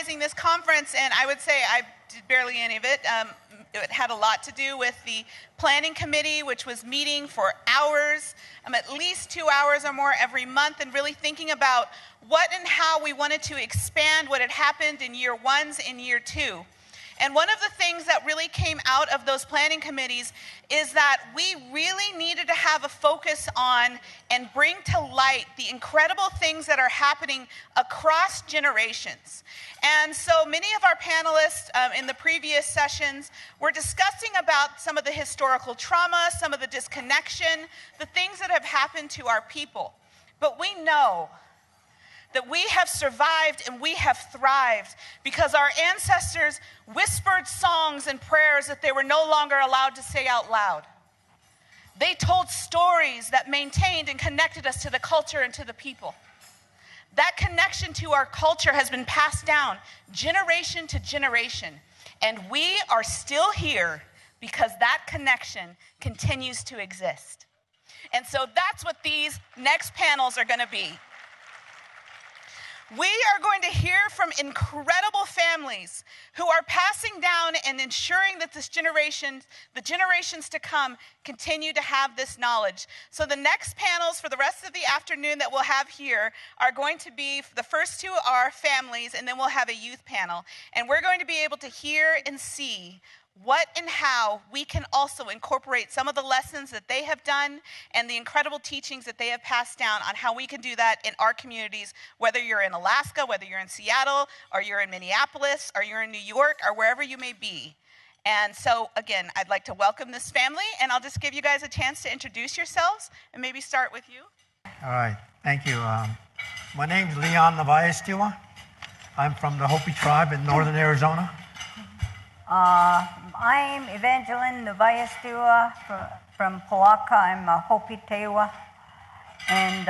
organizing this conference, and I would say I did barely any of it. It had a lot to do with the planning committee, which was meeting for hours, at least 2 hours or more every month, and really thinking about what and how we wanted to expand what had happened in year ones and year two. And one of the things that really came out of those planning committees is that we really needed to have a focus on and bring to light the incredible things that are happening across generations. And so many of our panelists in the previous sessions were discussing about some of the historical trauma, some of the disconnection, the things that have happened to our people. But we know that we have survived and we have thrived because our ancestors whispered songs and prayers that they were no longer allowed to say out loud. They told stories that maintained and connected us to the culture and to the people. That connection to our culture has been passed down generation to generation, and we are still here because that connection continues to exist. And so that's what these next panels are going to be. We are going to hear from incredible families who are passing down and ensuring that the generations to come, continue to have this knowledge. So the next panels for the rest of the afternoon that we'll have here are going to be, the first two are families, and then we'll have a youth panel. And we're going to be able to hear and see what and how we can also incorporate some of the lessons that they have done and the incredible teachings that they have passed down on how we can do that in our communities, whether you're in Alaska, whether you're in Seattle, or you're in Minneapolis, or you're in New York, or wherever you may be. And so, again, I'd like to welcome this family, and I'll just give you guys a chance to introduce yourselves, and maybe start with you. All right, thank you. My name's Nuvayestewa. I'm from the Hopi tribe in northern Arizona. I'm Evangeline Nuvayestewa from Palaka. I'm a Hopi Tewa. And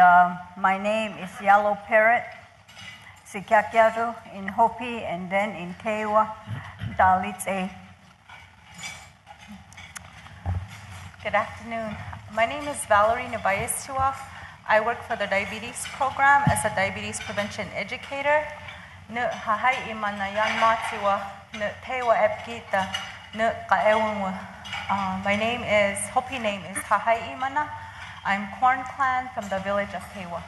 my name is Yellow Parrot, Sikakyaru in Hopi and then in Tewa, Dalitse. Good afternoon. My name is Valerie Nuvayestewa. I work for the diabetes program as a diabetes prevention educator. My name is, Hopi name is Hahai Imana. I'm Corn Clan from the village of Tewa.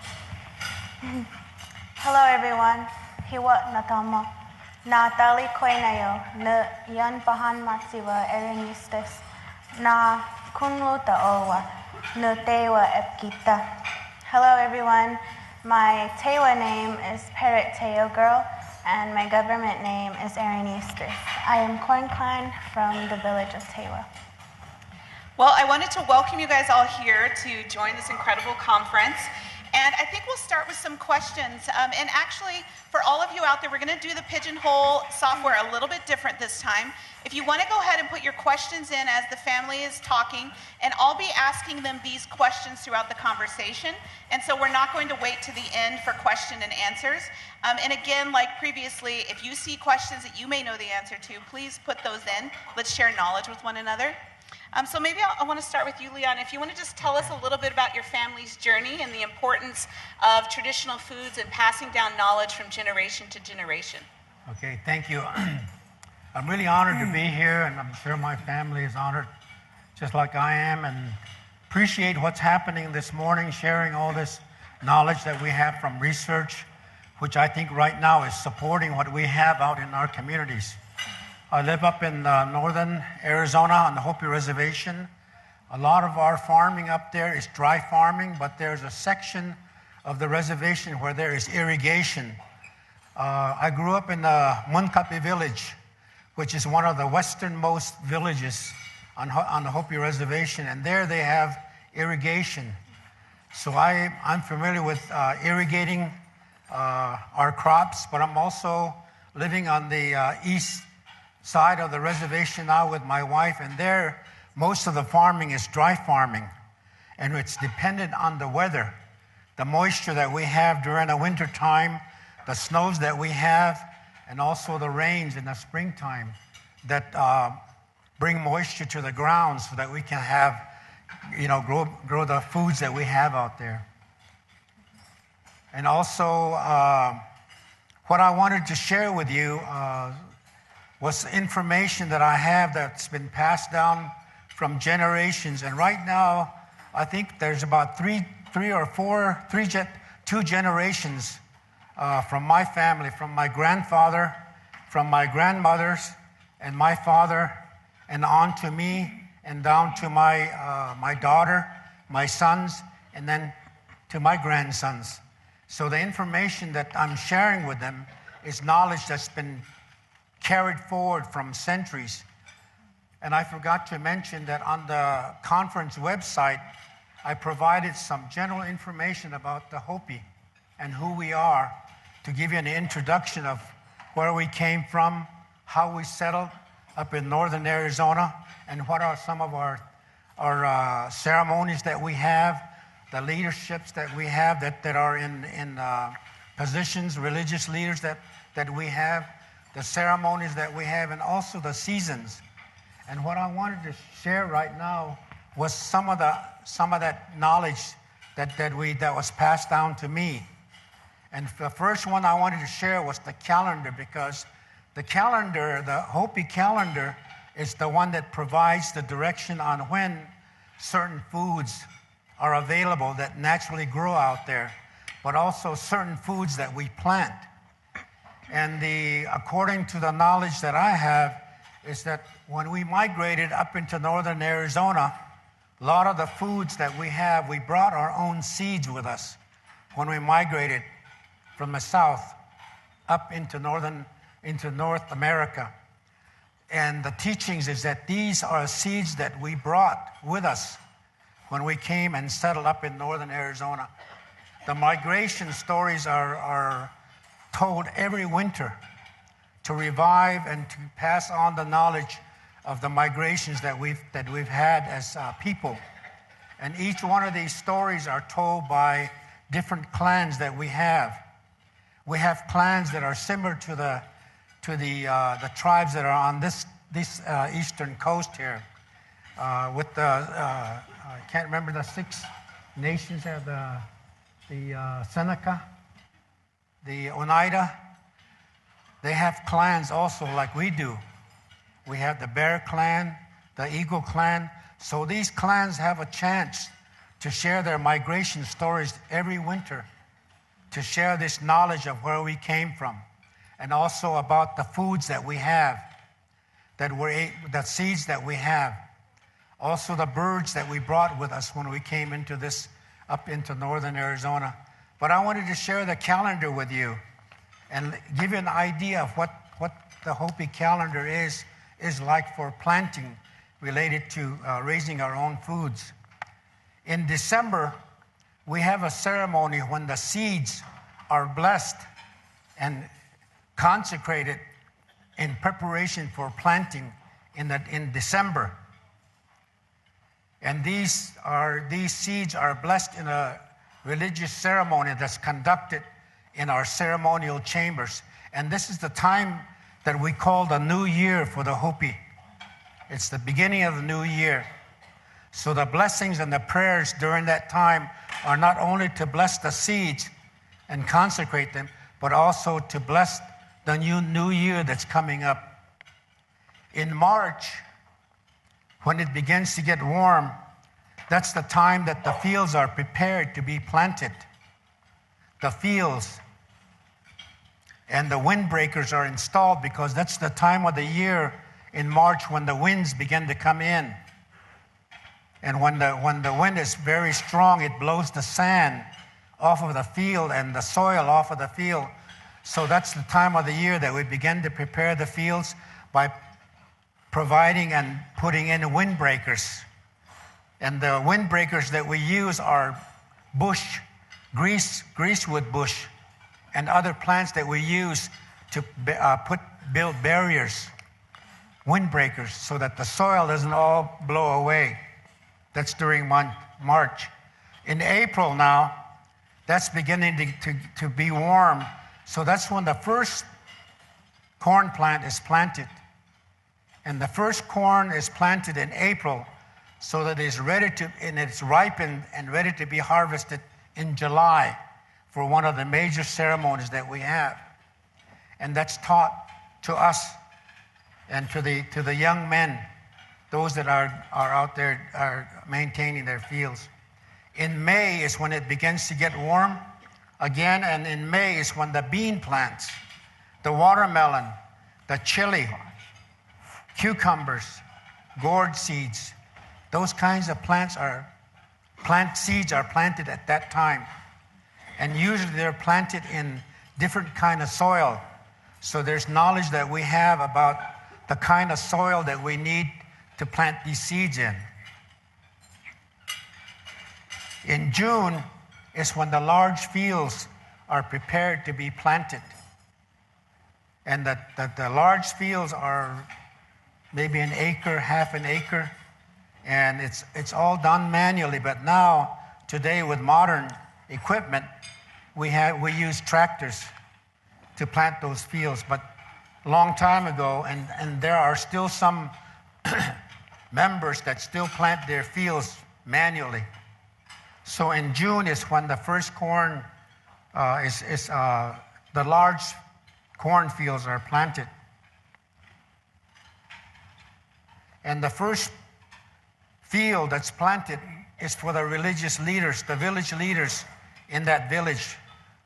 Hello everyone. Hiwa Natamo. Na Tali Koinayo. Na Yan Pahan Matsiwa Erenistes. Na Kunluta Owa. Na Tewa Epkita. Hello everyone. My Tewa name is Parrot Teo Girl, and my government name is Erenistes. I am Corn Clan from the village of Tewa. Well, I wanted to welcome you guys all here to join this incredible conference. And I think we'll start with some questions. And actually, for all of you out there, we're going to do the Pigeonhole software a little bit different this time. If you want to go ahead and put your questions in as the family is talking, and I'll be asking them these questions throughout the conversation. And so we're not going to wait to the end for question and answers. And again, like previously, if you see questions that you may know the answer to, please put those in. Let's share knowledge with one another. So maybe I want to start with you, Leon. If you want to just tell us a little bit about your family's journey and the importance of traditional foods and passing down knowledge from generation to generation. Okay, thank you. I'm really honored to be here, and I'm sure my family is honored just like I am, and appreciate what's happening this morning, sharing all this knowledge that we have from research, which I think right now is supporting what we have out in our communities. I live up in northern Arizona on the Hopi Reservation. A lot of our farming up there is dry farming, but there's a section of the reservation where there is irrigation. I grew up in the Munkapi village, which is one of the westernmost villages on the Hopi Reservation, and there they have irrigation. So I'm familiar with irrigating our crops, but I'm also living on the east side of the reservation now with my wife, and there most of the farming is dry farming, and it's dependent on the weather, the moisture that we have during the winter time, the snows that we have, and also the rains in the springtime that bring moisture to the ground so that we can have, grow the foods that we have out there. And also what I wanted to share with you was information that I have that's been passed down from generations. And right now, I think there's about two generations from my family, from my grandfather, from my grandmothers, and my father, and on to me, and down to my daughter, my sons, and then to my grandsons. So the information that I'm sharing with them is knowledge that's been carried forward from centuries. And I forgot to mention that on the conference website, I provided some general information about the Hopi and who we are, to give you an introduction of where we came from, how we settled up in northern Arizona, and what are some of our ceremonies that we have, the leaderships that we have that are in positions, religious leaders that we have, the ceremonies that we have, and also the seasons. And what I wanted to share right now was some of that knowledge that was passed down to me. And the first one I wanted to share was the calendar, because the calendar, the Hopi calendar, is the one that provides the direction on when certain foods are available that naturally grow out there, but also certain foods that we plant. And according to the knowledge that I have, is that when we migrated up into northern Arizona, a lot of the foods that we have, we brought our own seeds with us when we migrated from the south up into North America. And the teachings is that these are seeds that we brought with us when we came and settled up in northern Arizona. The migration stories are told every winter to revive and to pass on the knowledge of the migrations that we've had as people. And each one of these stories are told by different clans that we have. We have clans that are similar to the tribes that are on this eastern coast here. With I can't remember the 6 nations there, the Seneca, the Oneida. They have clans also like we do. We have the Bear Clan, the Eagle Clan. So these clans have a chance to share their migration stories every winter, to share this knowledge of where we came from, and also about the foods that we have, the seeds that we have, also the birds that we brought with us when we came up into northern Arizona. But I wanted to share the calendar with you and give you an idea of what the Hopi calendar is like for planting related to raising our own foods. In December, we have a ceremony when the seeds are blessed and consecrated in preparation for planting in December. And these seeds are blessed in a religious ceremony that's conducted in our ceremonial chambers. And this is the time that we call the New Year for the Hopi. It's the beginning of the new year. So the blessings and the prayers during that time are not only to bless the seeds and consecrate them, but also to bless the new year that's coming up. In March, when it begins to get warm, that's the time that the fields are prepared to be planted. The fields and the windbreakers are installed because that's the time of the year in March when the winds begin to come in. And when the wind is very strong, it blows the sand off of the field and the soil off of the field. So that's the time of the year that we begin to prepare the fields by providing and putting in windbreakers. And the windbreakers that we use are greasewood bush, and other plants that we use to build barriers, windbreakers, so that the soil doesn't all blow away. That's during March. In April now, that's beginning to be warm. So that's when the first corn plant is planted. And the first corn is planted in April so that it's ripened and ready to be harvested in July for one of the major ceremonies that we have. And that's taught to us and to the young men, those that are out there are maintaining their fields. In May is when it begins to get warm again, and in May is when the bean plants, the watermelon, the chili, cucumbers, gourd seeds, those kinds of plant seeds are planted at that time. And usually they're planted in different kind of soil. So there's knowledge that we have about the kind of soil that we need to plant these seeds in. In June is when the large fields are prepared to be planted. And the large fields are maybe an acre, half an acre, and it's all done manually. But now, today, with modern equipment, we use tractors to plant those fields. But a long time ago, and there are still some members that still plant their fields manually. So in June is when the first corn the large cornfields are planted. And the first field that's planted is for the religious leaders, the village leaders in that village.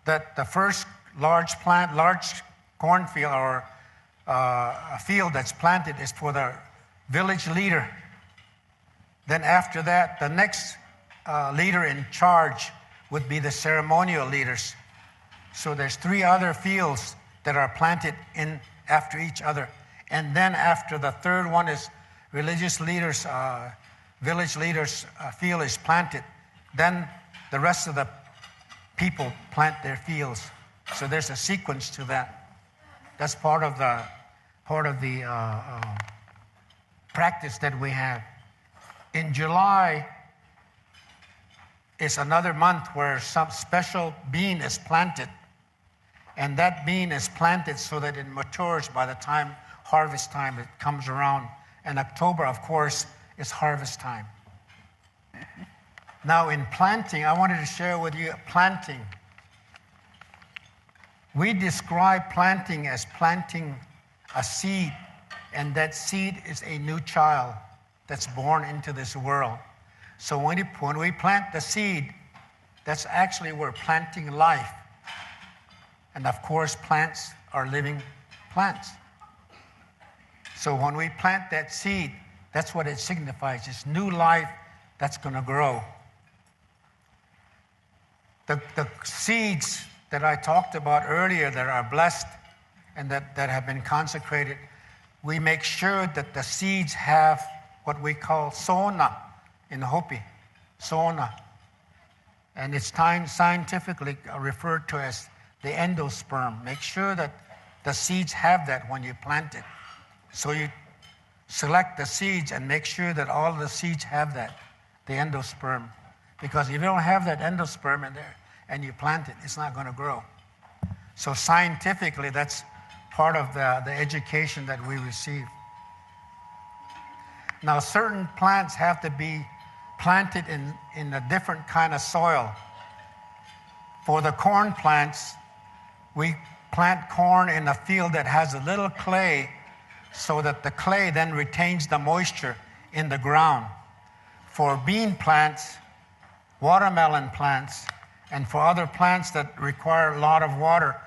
That the first large cornfield or a field that's planted is for the village leader. Then after that, the next leader in charge would be the ceremonial leaders. So there's 3 other fields that are planted in after each other. And then after the third one is religious leaders, village leaders' field is planted, then the rest of the people plant their fields. So there's a sequence to that. That's part of the practice that we have. In July is another month where some special bean is planted. And that bean is planted so that it matures by the time harvest time it comes around. And October, of course, is harvest time. Now in planting, I wanted to share with you planting. We describe planting as planting a seed, and that seed is a new child that's born into this world. So when we plant the seed, that's actually we're planting life. And of course, plants are living plants. So when we plant that seed, that's what it signifies. It's new life that's going to grow. The seeds that I talked about earlier that are blessed and that have been consecrated, we make sure that the seeds have what we call sona in Hopi, sona. And it's scientifically referred to as the endosperm. Make sure that the seeds have that when you plant it. So you select the seeds and make sure that all the seeds have that, the endosperm. Because if you don't have that endosperm in there and you plant it, it's not going to grow. So scientifically, that's part of the education that we receive. Now, certain plants have to be planted in a different kind of soil. For the corn plants, we plant corn in a field that has a little clay so that the clay then retains the moisture in the ground. For bean plants, watermelon plants, and for other plants that require a lot of water,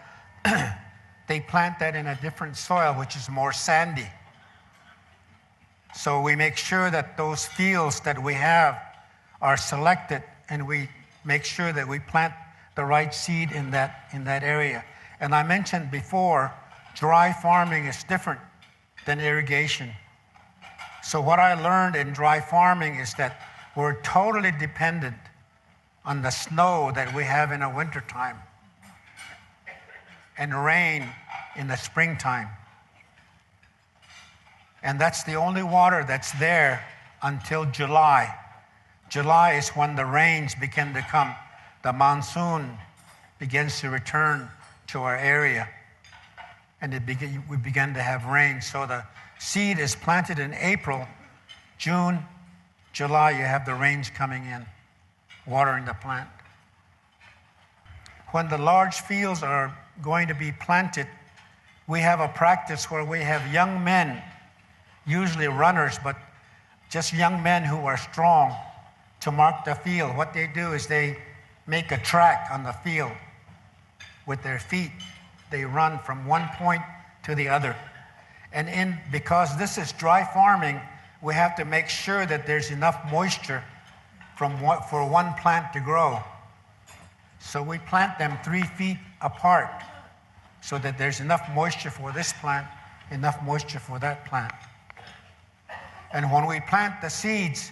they plant that in a different soil, which is more sandy. So we make sure that those fields that we have are selected, and we make sure that we plant the right seed in that area. And I mentioned before, dry farming is different than irrigation. So what I learned in dry farming is that we're totally dependent on the snow that we have in the wintertime and rain in the springtime. And that's the only water that's there until July. July is when the rains begin to come. The monsoon begins to return to our area. And we begin to have rain. So the seed is planted in April. June, July, you have the rains coming in, watering the plant. When the large fields are going to be planted, we have a practice where we have young men, usually runners, but just young men who are strong, to mark the field. What they do is they make a track on the field with their feet. They run from one point to the other. And because this is dry farming, we have to make sure that there's enough moisture for one plant to grow. So we plant them 3 feet apart so that there's enough moisture for this plant, enough moisture for that plant. And when we plant the seeds,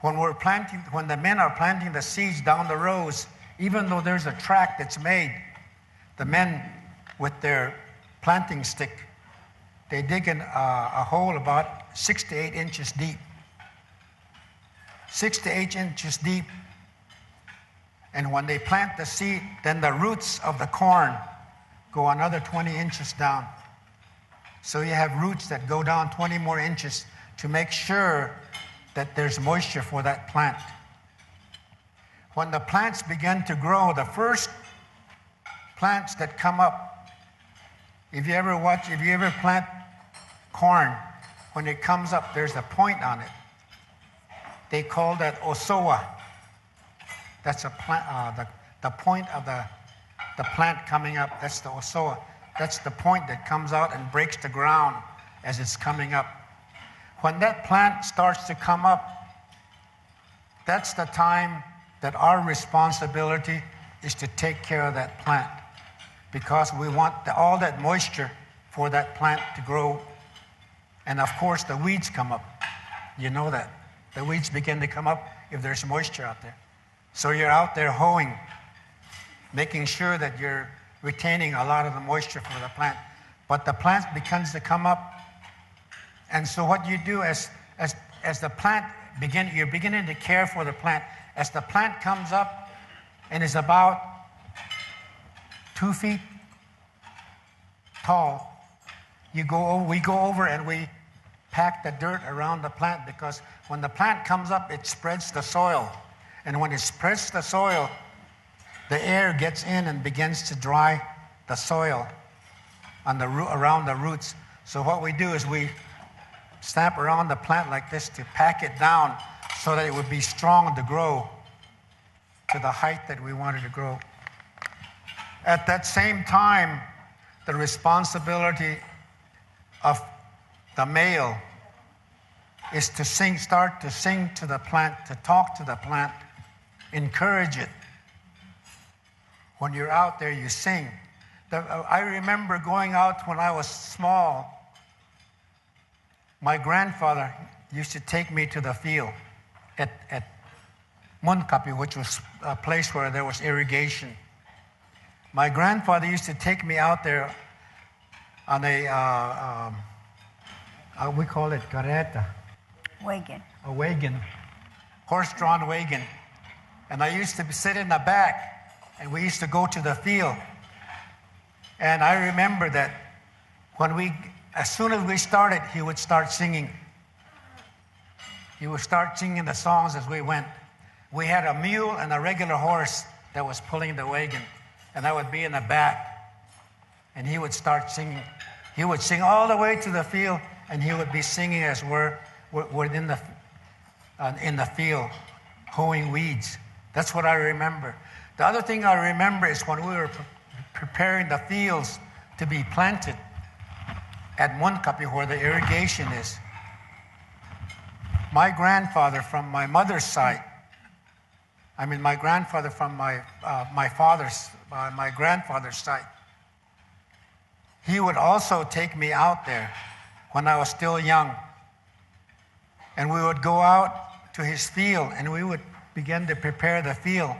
when the men are planting the seeds down the rows, even though there's a track that's made, the men with their planting stick, they dig a hole about 6 to 8 inches deep. 6 to 8 inches deep. And when they plant the seed, then the roots of the corn go another 20 inches down. So you have roots that go down 20 more inches to make sure that there's moisture for that plant. When the plants begin to grow, the first plants that come up, if you ever plant corn, when it comes up, there's a point on it. They call that osoa. That's a plant, the point of the plant coming up. That's the osoa. That's the point that comes out and breaks the ground as it's coming up. When that plant starts to come up, that's the time that our responsibility is to take care of that plant, because we want all that moisture for that plant to grow. And of course, the weeds come up. You know that. The weeds begin to come up if there's moisture out there. So you're out there hoeing, making sure that you're retaining a lot of the moisture for the plant. But the plant begins to come up. And so what you do as the plant you're beginning to care for the plant. As the plant comes up and is about 2 feet tall, we go over and we pack the dirt around the plant, because when the plant comes up, it spreads the soil. And when it spreads the soil, the air gets in and begins to dry the soil around the roots. So what we do is we snap around the plant like this to pack it down so that it would be strong to grow to the height that we wanted to grow. At that same time, the responsibility of the male is to start to sing to the plant, to talk to the plant, encourage it. When you're out there, you sing. I remember going out when I was small. My grandfather used to take me to the field at Munkapi, which was a place where there was irrigation. My grandfather used to take me out there on we call it Caretta Wagon. A wagon, horse-drawn wagon. And I used to sit in the back, and we used to go to the field. And I remember that as soon as we started, he would start singing. He would start singing the songs as we went. We had a mule and a regular horse that was pulling the wagon, and I would be in the back, and he would start singing. He would sing all the way to the field, and he would be singing as we're in the field, hoeing weeds. That's what I remember. The other thing I remember is when we were preparing the fields to be planted at Munkapi, where the irrigation is. My grandfather from my mother's side, my grandfather from my grandfather's side, he would also take me out there when I was still young. And we would go out to his field, and we would begin to prepare the field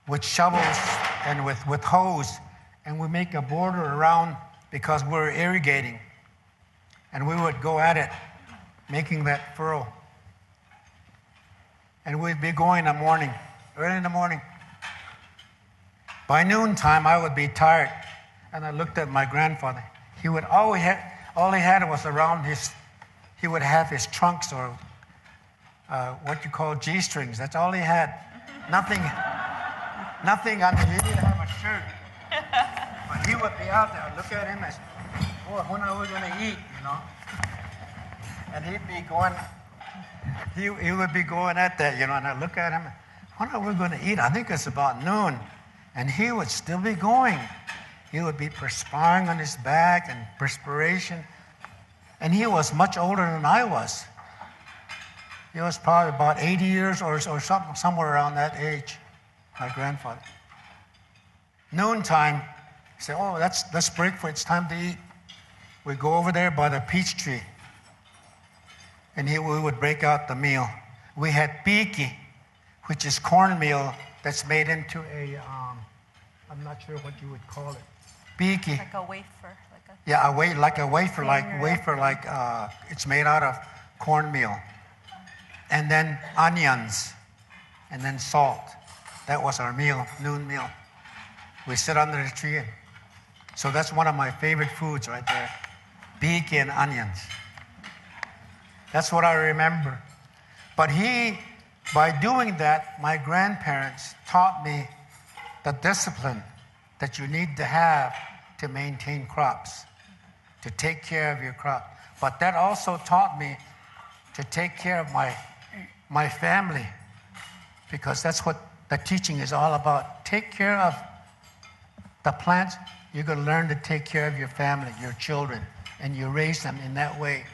with shovels and with hose, and we make a border around because we're irrigating. And we would go at it, making that furrow. And we'd be going in the morning, early in the morning. By noontime, I would be tired, and I looked at my grandfather. He would all he had was around he would have his trunks, or what you call G-strings. That's all he had. Nothing on him. He didn't have a shirt. But he would be out there. Look at him as, boy, when are we going to eat, you know? And he'd be going, he would be going at that, you know, and I look at him, when are we going to eat? I think it's about noon. And he would still be going. He would be perspiring on his back and perspiration. And he was much older than I was. He was probably about 80 years or something, somewhere around that age, my grandfather. Noontime, he said, oh, let's break for it's time to eat. We go over there by the peach tree. And we would break out the meal. We had piki, which is cornmeal that's made into a, I'm not sure what you would call it. Piki. Like a wafer. Yeah, like a wafer, it's made out of cornmeal. And then onions, and then salt. That was our meal, noon meal. We sit under the tree. So that's one of my favorite foods right there. Piki and onions. That's what I remember. But by doing that, my grandparents taught me the discipline that you need to have to maintain crops, to take care of your crop. But that also taught me to take care of my family, because that's what the teaching is all about. Take care of the plants. You're going to learn to take care of your family, your children, and you raise them in that way.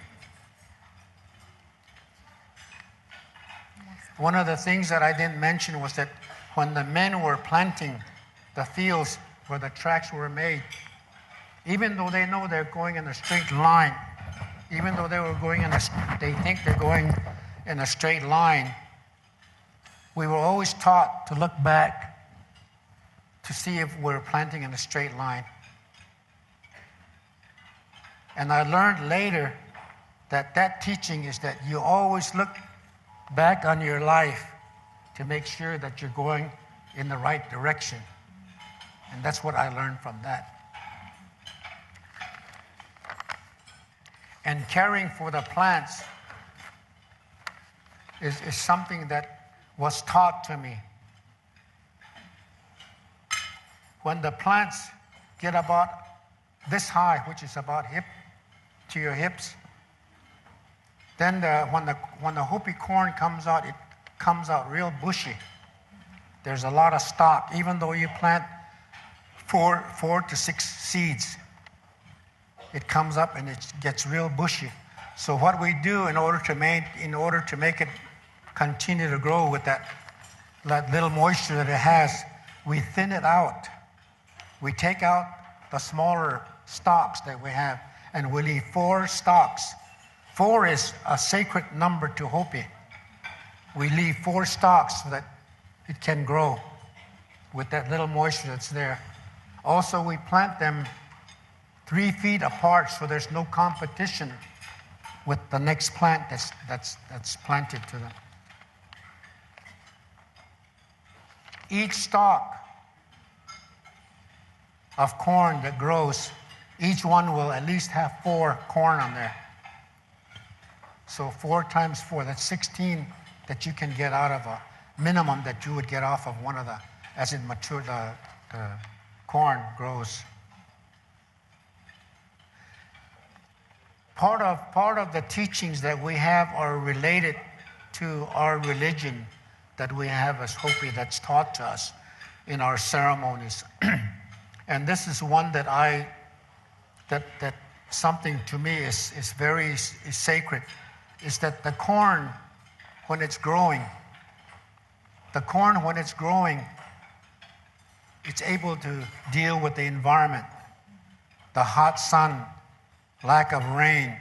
One of the things that I didn't mention was that when the men were planting the fields where the tracks were made, even though they know they're going in a straight line, even though they think they're going in a straight line, we were always taught to look back to see if we're planting in a straight line. And I learned later that teaching is that you always look back on your life to make sure that you're going in the right direction. And that's what I learned from that. And caring for the plants is something that was taught to me. When the plants get about this high, which is about hip to your hips, then when the Hopi corn comes out, it comes out real bushy. There's a lot of stalk, even though you plant 4 to 6 seeds. It comes up and it gets real bushy. So what we do in order to make it continue to grow with that little moisture that it has, we thin it out. We take out the smaller stalks that we have, and we leave 4 stalks. 4 is a sacred number to Hopi. We leave 4 stalks so that it can grow with that little moisture that's there. Also, we plant them 3 feet apart so there's no competition with the next plant that's planted to them. Each stalk of corn that grows, each one will at least have 4 corn on there. So 4 times 4, that's 16 that you can get out of a minimum that you would get off of one of the, as it matures, the corn grows. Part of the teachings that we have are related to our religion that we have as Hopi that's taught to us in our ceremonies. And this is one that something to me is very sacred, is that the corn, when it's growing, it's able to deal with the environment, the hot sun, lack of rain.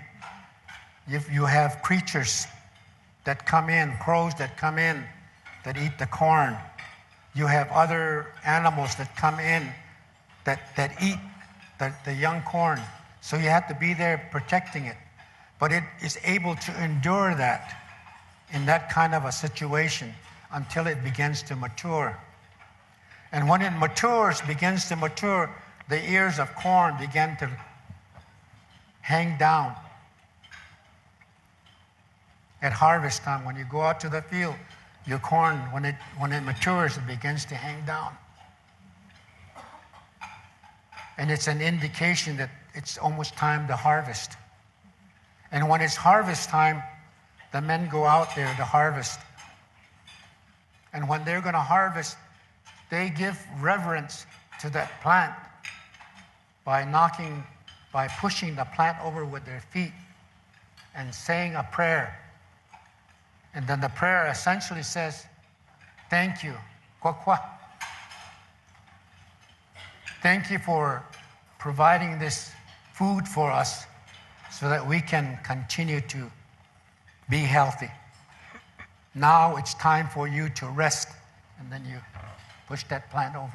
If you have creatures that come in, crows that come in, that eat the corn. You have other animals that come in that eat the young corn. So you have to be there protecting it. But it is able to endure that in that kind of a situation until it begins to mature. And when it begins to mature, the ears of corn begin to hang down. At harvest time, when you go out to the field, your corn, when it matures, it begins to hang down. And it's an indication that it's almost time to harvest. And when it's harvest time, the men go out there to harvest. And when they're going to harvest, they give reverence to that plant by pushing the plant over with their feet and saying a prayer. And then the prayer essentially says, thank you. Kwa. Thank you for providing this food for us so that we can continue to be healthy. Now it's time for you to rest. And then you push that plant over.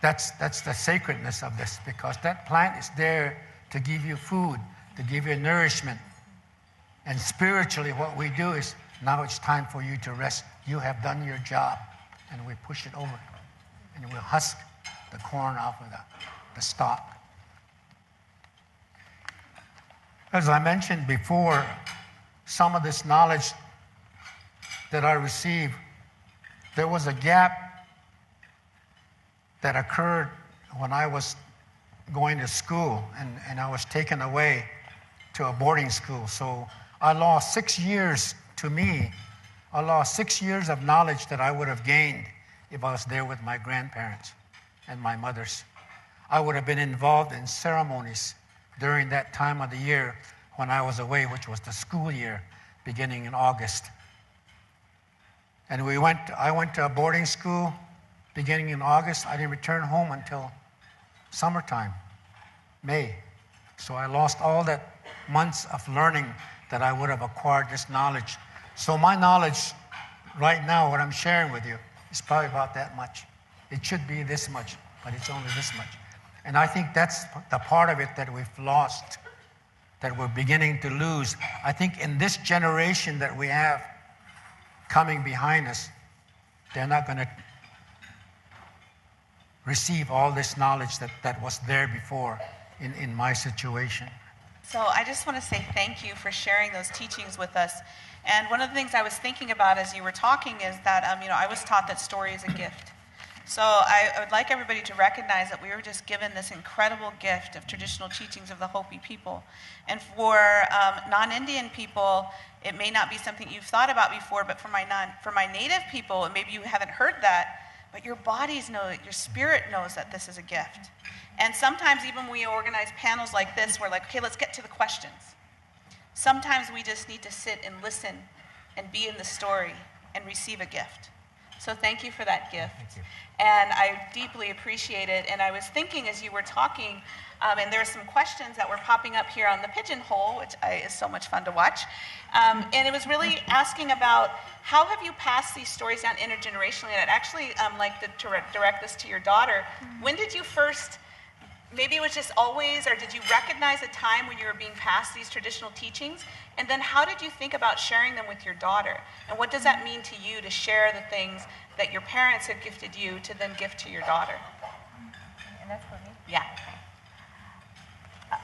That's the sacredness of this, because that plant is there to give you food, to give you nourishment. And spiritually, what we do is, now it's time for you to rest. You have done your job. And we push it over. And we'll husk the corn off of the stalk. As I mentioned before, some of this knowledge that I received, there was a gap that occurred when I was going to school, and I was taken away to a boarding school. So I lost 6 years to me. I lost 6 years of knowledge that I would have gained if I was there with my grandparents and my mothers. I would have been involved in ceremonies during that time of the year when I was away, which was the school year beginning in August. And I went to a boarding school beginning in August. I didn't return home until summertime, May. So I lost all that months of learning that I would have acquired this knowledge. So my knowledge right now, what I'm sharing with you, is probably about that much. It should be this much, but it's only this much. And I think that's the part of it that we've lost, that we're beginning to lose. I think in this generation that we have coming behind us, they're not going to receive all this knowledge that was there before in my situation. So I just want to say thank you for sharing those teachings with us. And one of the things I was thinking about as you were talking is that, I was taught that story is a gift. So I would like everybody to recognize that we were just given this incredible gift of traditional teachings of the Hopi people. And for non-Indian people, it may not be something you've thought about before, but for my native people, maybe you haven't heard that, but your bodies know it, your spirit knows that this is a gift. And sometimes even when we organize panels like this, we're like, okay, let's get to the questions. Sometimes we just need to sit and listen and be in the story and receive a gift. So thank you for that gift. Thank you. And I deeply appreciate it. And I was thinking as you were talking, and there are some questions that were popping up here on the pigeonhole, which is so much fun to watch. And it was really asking about how have you passed these stories down intergenerationally? And I'd actually like to direct this to your daughter. When did you first, maybe it was just always, or did you recognize a time when you were being passed these traditional teachings? And then how did you think about sharing them with your daughter? And what does that mean to you to share the things that your parents have gifted you to then gift to your daughter? And that's for me? Yeah.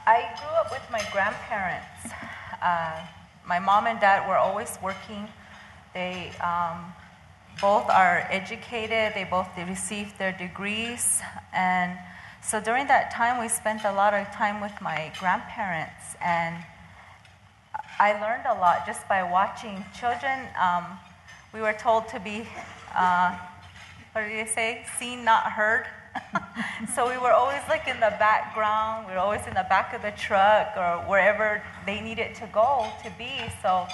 I grew up with my grandparents. My mom and dad were always working. They both are educated. They received their degrees. And so during that time, we spent a lot of time with my grandparents. And I learned a lot just by watching children. We were told to be, what did you say? Seen, not heard. So we were always like in the background. We were always in the back of the truck or wherever they needed to go to be. So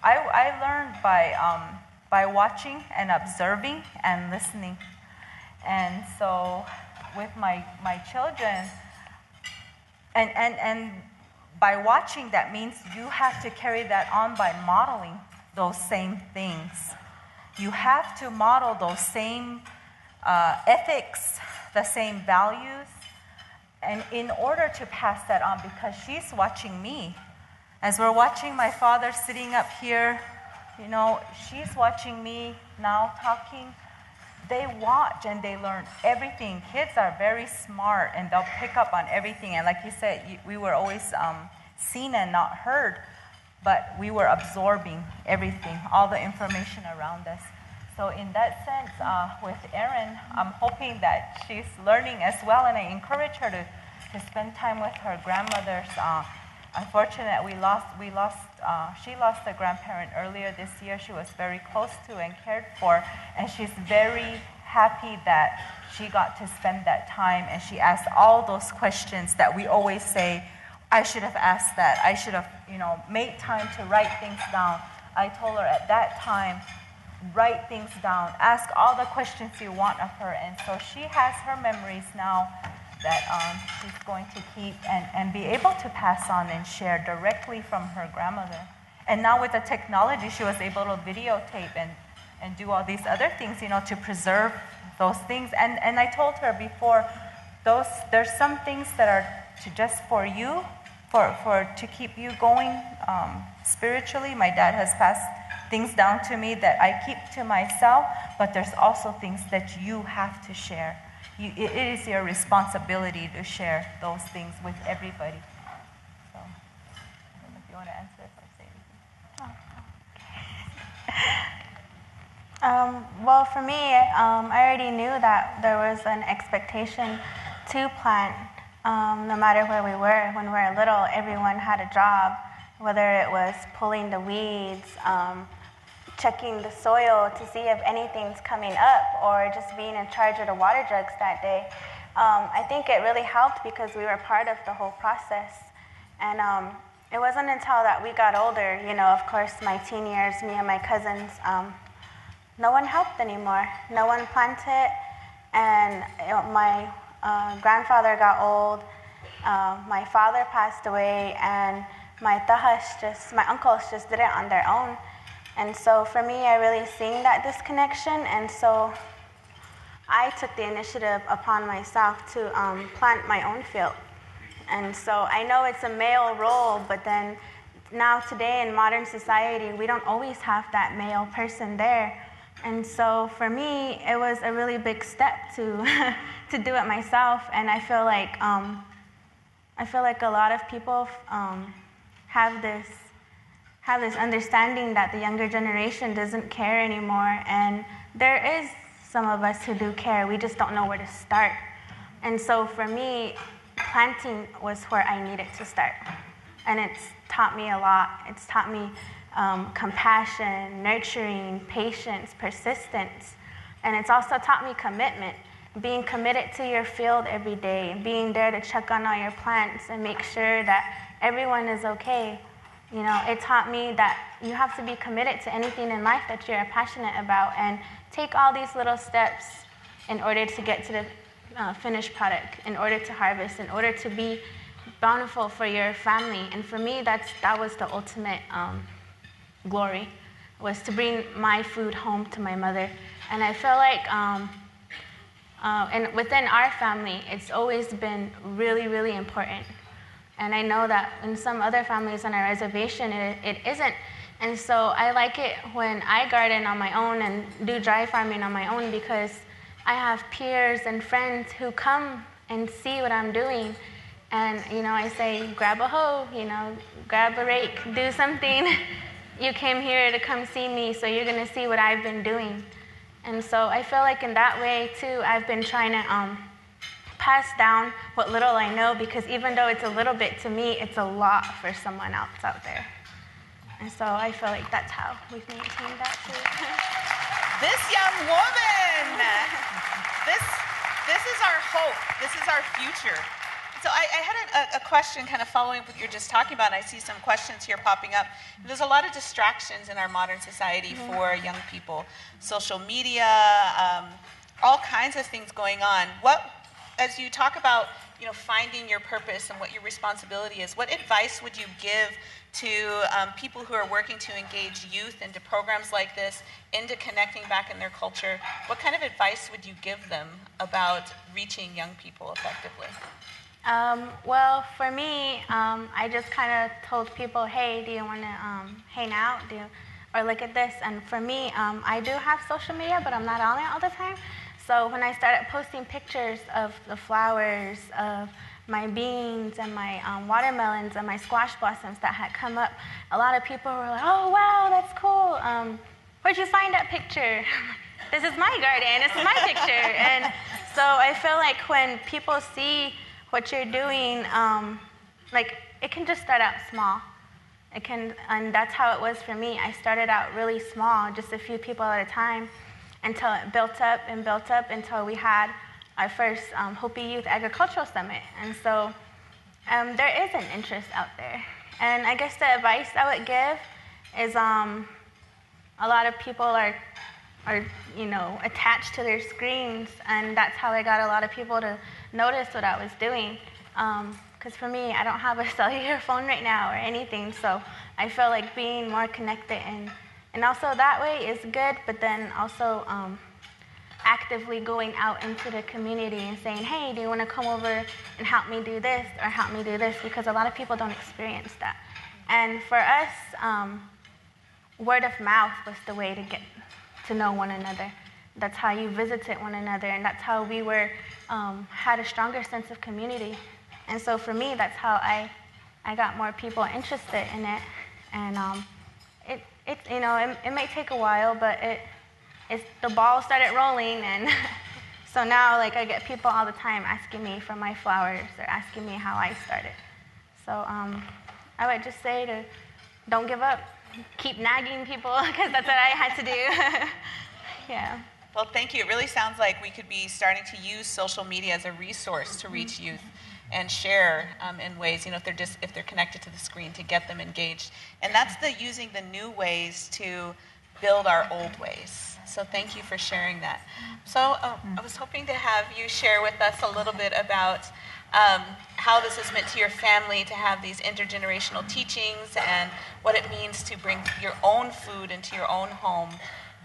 I learned by watching and observing and listening. And so with my children, and by watching, that means you have to carry that on by modeling those same things. You have to model those same ethics, the same values, and in order to pass that on, because she's watching me. As we're watching my father sitting up here, she's watching me now talking. They watch and they learn everything. Kids are very smart and they'll pick up on everything. And like you said, we were always seen and not heard, but we were absorbing everything, all the information around us. So in that sense, with Erin, I'm hoping that she's learning as well, and I encourage her to spend time with her grandmothers. Unfortunately, she lost a grandparent earlier this year. She was very close to and cared for, and she's very happy that she got to spend that time, and she asked all those questions that we always say, I should have asked that. I should have, made time to write things down. I told her at that time, write things down, ask all the questions you want of her. And so she has her memories now that she's going to keep and be able to pass on and share directly from her grandmother. And now with the technology, she was able to videotape and do all these other things, to preserve those things. And I told her before, there's some things that are just for you, to keep you going spiritually. My dad has passed things down to me that I keep to myself, but there's also things that you have to share. It is your responsibility to share those things with everybody. So, I don't know if you want to answer if I say anything. Well, for me, I already knew that there was an expectation to plant. No matter where we were, when we were little, everyone had a job, whether it was pulling the weeds, checking the soil to see if anything's coming up, or just being in charge of the water jugs that day. I think it really helped because we were part of the whole process. And it wasn't until that we got older, of course, my teen years, me and my cousins, no one helped anymore. No one planted, and my grandfather got old, my father passed away, and my uncles just did it on their own. And so for me, I really seen that disconnection, and so I took the initiative upon myself to plant my own field. And so I know it's a male role, but then now today in modern society, we don't always have that male person there. And so for me, it was a really big step to to do it myself. And I feel like a lot of people have this understanding that the younger generation doesn't care anymore. And there is some of us who do care. We just don't know where to start. And so for me, planting was where I needed to start. And it's taught me a lot. It's taught me compassion, nurturing, patience, persistence. And it's also taught me commitment, being committed to your field every day, being there to check on all your plants and make sure that everyone is okay. It taught me that you have to be committed to anything in life that you're passionate about and take all these little steps in order to get to the finished product, in order to harvest, in order to be bountiful for your family. And for me, that was the ultimate glory, was to bring my food home to my mother. And I feel like and within our family, it's always been really, really important. And I know that in some other families on our reservation, it isn't. And so I like it when I garden on my own and do dry farming on my own, because I have peers and friends who come and see what I'm doing. And, I say, grab a hoe, grab a rake, do something. You came here to come see me, so you're going to see what I've been doing. And so I feel like in that way, too, I've been trying to pass down what little I know, because even though it's a little bit to me, it's a lot for someone else out there. And so I feel like that's how we've maintained that, too. This young woman, this is our hope. This is our future. So I had a question kind of following up with what you're just talking about, and I see some questions here popping up. There's a lot of distractions in our modern society for young people. Social media, all kinds of things going on. As you talk about, finding your purpose and what your responsibility is, what advice would you give to people who are working to engage youth into programs like this, into connecting back in their culture? What kind of advice would you give them about reaching young people effectively? Well, for me, I just kind of told people, hey, do you want to hang out? Or look at this. And for me, I do have social media, but I'm not on it all the time. So when I started posting pictures of the flowers, of my beans and my watermelons and my squash blossoms that had come up, a lot of people were like, oh, wow, that's cool. Where'd you find that picture? this is my garden, this is my picture. And so I feel like when people see what you're doing, like it can just start out small. And that's how it was for me. I started out really small, just a few people at a time, until it built up and built up until we had our first Hopi Youth Agricultural Summit. And so there is an interest out there. And I guess the advice I would give is a lot of people are attached to their screens, and that's how I got a lot of people to notice what I was doing. Because for me, I don't have a cellular phone right now or anything, so I feel like being more connected and also that way is good, but then also actively going out into the community and saying, hey, do you want to come over and help me do this or help me do this? Because a lot of people don't experience that. And for us, word of mouth was the way to get to know one another. That's how you visited one another, and that's how we had a stronger sense of community. And so for me, that's how I got more people interested in it. And it may take a while, but the ball started rolling, and so now like I get people all the time asking me for my flowers or asking me how I started. So I would just say to don't give up, keep nagging people, because that's what I had to do. Yeah. Well, thank you. It really sounds like we could be starting to use social media as a resource to reach youth and share in ways, if they're connected to the screen, to get them engaged. And that's using the new ways to build our old ways. So thank you for sharing that. So I was hoping to have you share with us a little bit about how this has meant to your family to have these intergenerational teachings and what it means to bring your own food into your own home,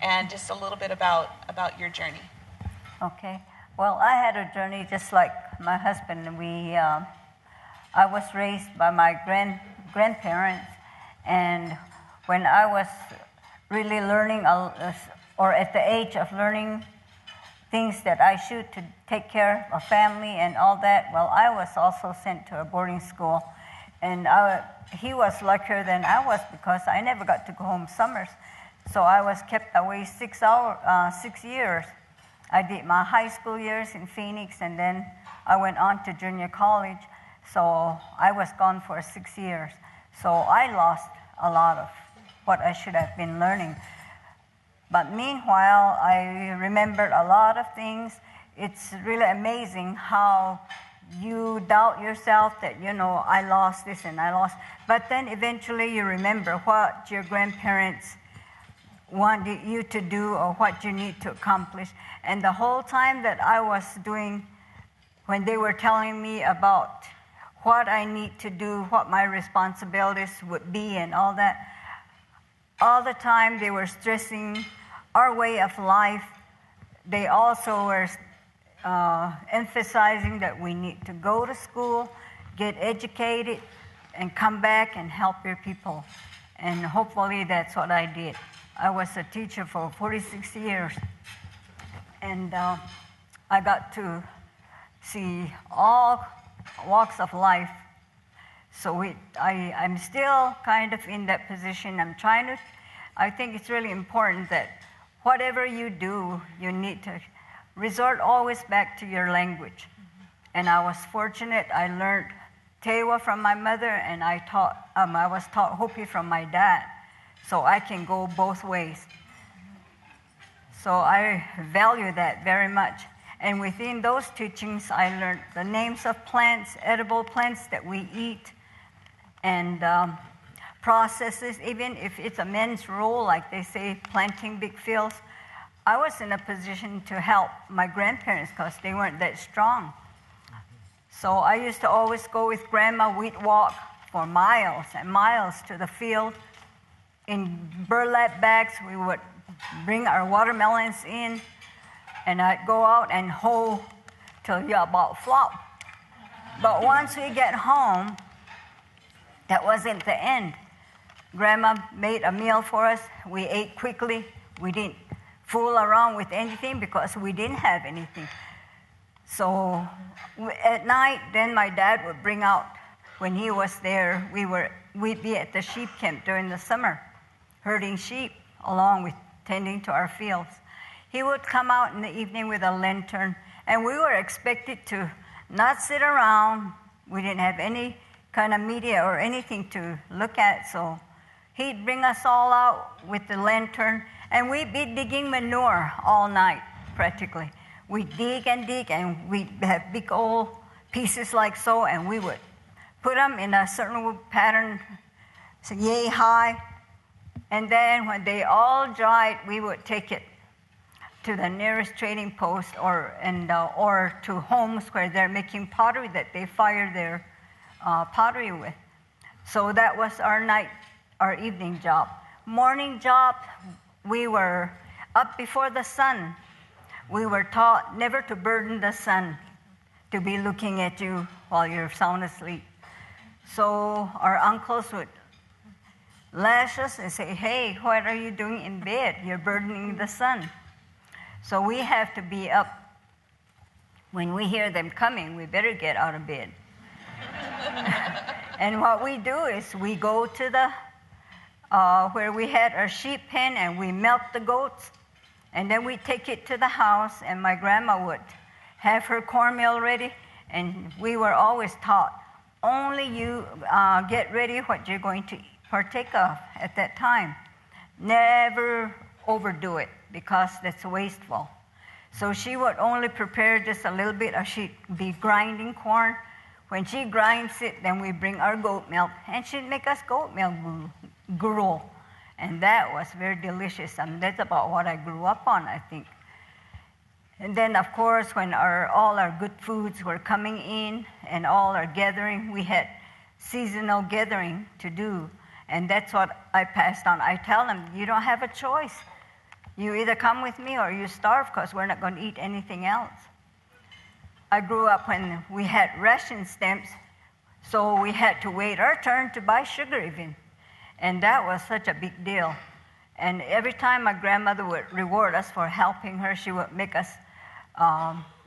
and just a little bit about your journey. Okay. Well, I had a journey just like my husband. I was raised by my grandparents, and when I was really learning, or at the age of learning things that I should to take care of family and all that, well, I was also sent to a boarding school, and he was luckier than I was because I never got to go home summers, so I was kept away 6 years. I did my high school years in Phoenix, and then I went on to junior college. So I was gone for 6 years. So I lost a lot of what I should have been learning. But meanwhile, I remembered a lot of things. It's really amazing how you doubt yourself that, I lost this and I lost. But then eventually you remember what your grandparents wanted you to do or what you need to accomplish. And the whole time that I was doing, when they were telling me about what I need to do, what my responsibilities would be and all that, all the time they were stressing our way of life. They also were emphasizing that we need to go to school, get educated, and come back and help your people. And hopefully that's what I did. I was a teacher for 46 years, and I got to see all walks of life. So I'm still kind of in that position. I think it's really important that whatever you do, you need to resort always back to your language. And I was fortunate. I learned Tewa from my mother, and I was taught Hopi from my dad. So I can go both ways. So I value that very much. And within those teachings, I learned the names of plants, edible plants that we eat, and processes, even if it's a men's role, like they say, planting big fields. I was in a position to help my grandparents because they weren't that strong. So I used to always go with Grandma. We'd walk for miles and miles to the field. In burlap bags, we would bring our watermelons in, and I'd go out and hoe till you about flop. But once we get home, that wasn't the end. Grandma made a meal for us. We ate quickly. We didn't fool around with anything because we didn't have anything. So at night, then my dad would bring out, when he was there, we'd be at the sheep camp during the summer, herding sheep along with tending to our fields. he would come out in the evening with a lantern, and we were expected to not sit around. We didn't have any kind of media or anything to look at, so he'd bring us all out with the lantern, and we'd be digging manure all night, practically. We'd dig, and we'd have big old pieces like so, and we would put them in a certain pattern, so yay high, and then when they all dried, we would take it to the nearest trading post or to homes where they're making pottery that they fire their pottery with. So that was our evening job. Morning job, we were up before the sun. We were taught never to burden the sun, to be looking at you while you're sound asleep. So our uncles would lash us and say, hey, what are you doing in bed? You're burdening the sun. So we have to be up. When we hear them coming, we better get out of bed. And what we do is we go to the where we had our sheep pen, and we milk the goats, and then we take it to the house, and my grandma would have her cornmeal ready, and we were always taught, only you get ready what you're going to partake of at that time. Never overdo it, because that's wasteful. So she would only prepare just a little bit, or she'd be grinding corn. When she grinds it, then we bring our goat milk, and she'd make us goat milk gruel. And that was very delicious. That's about what I grew up on, I think. And then, of course, when all our good foods were coming in and all our gathering, we had seasonal gathering to do. And that's what I passed on. I tell them, you don't have a choice. You either come with me or you starve, because we're not going to eat anything else. I grew up when we had ration stamps, so we had to wait our turn to buy sugar even. And that was such a big deal. And every time my grandmother would reward us for helping her, she would make us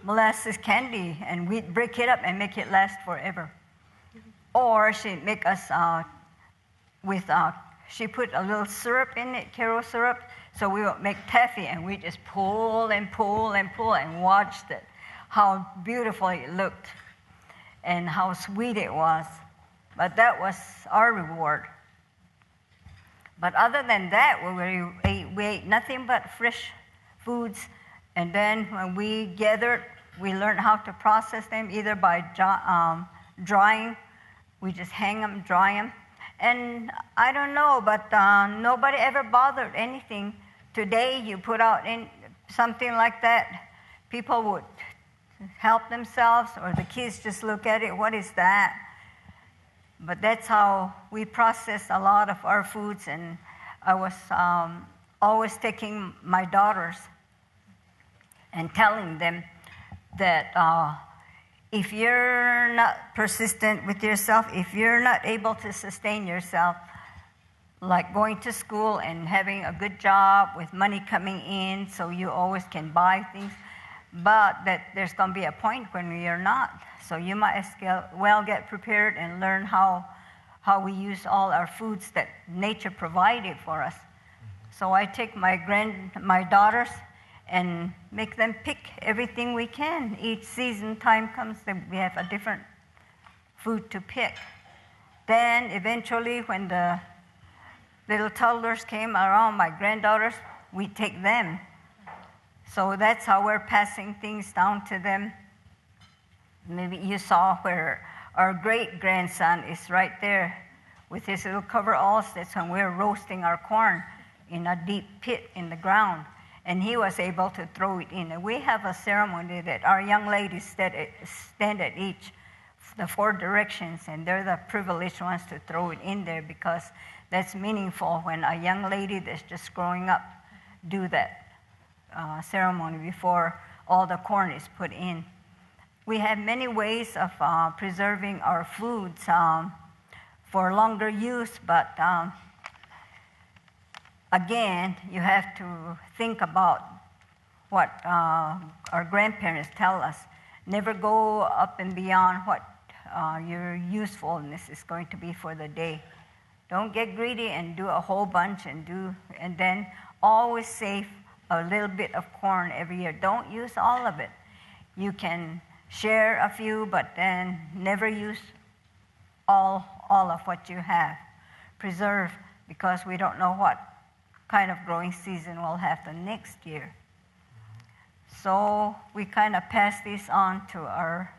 molasses candy, and we'd break it up and make it last forever. Or she'd make us she put a little syrup in it, Karo syrup, so we would make taffy, and we just pull and pull and pull and watched it, how beautiful it looked and how sweet it was. But that was our reward. But other than that, we ate nothing but fresh foods. And then when we gathered, we learned how to process them, either by drying. We just hang them, dry them. And I don't know, but nobody ever bothered anything. Today, you put out something like that, people would help themselves, or the kids just look at it, what is that? But that's how we process a lot of our foods. And I was always taking my daughters and telling them that if you're not persistent with yourself, if you're not able to sustain yourself, like going to school and having a good job with money coming in so you always can buy things, but that there's going to be a point when you're not. So you might as well get prepared and learn how we use all our foods that nature provided for us. So I take my daughters and make them pick everything we can. Each season time comes, then we have a different food to pick. Then eventually, when the little toddlers came around, my granddaughters, we take them. So that's how we're passing things down to them. Maybe you saw where our great-grandson is right there with his little coveralls. That's when we're roasting our corn in a deep pit in the ground. And he was able to throw it in. And we have a ceremony that our young ladies stand at each, the 4 directions, and they're the privileged ones to throw it in there, because that's meaningful when a young lady that's just growing up do that ceremony before all the corn is put in. We have many ways of preserving our foods for longer use, but again, you have to think about what our grandparents tell us. Never go up and beyond what your usefulness is going to be for the day. Don't get greedy and do a whole bunch and then always save a little bit of corn every year. Don't use all of it. You can share a few, but then never use all of what you have. Preserve, because we don't know what kind of growing season we'll have the next year. So we kind of pass this on to our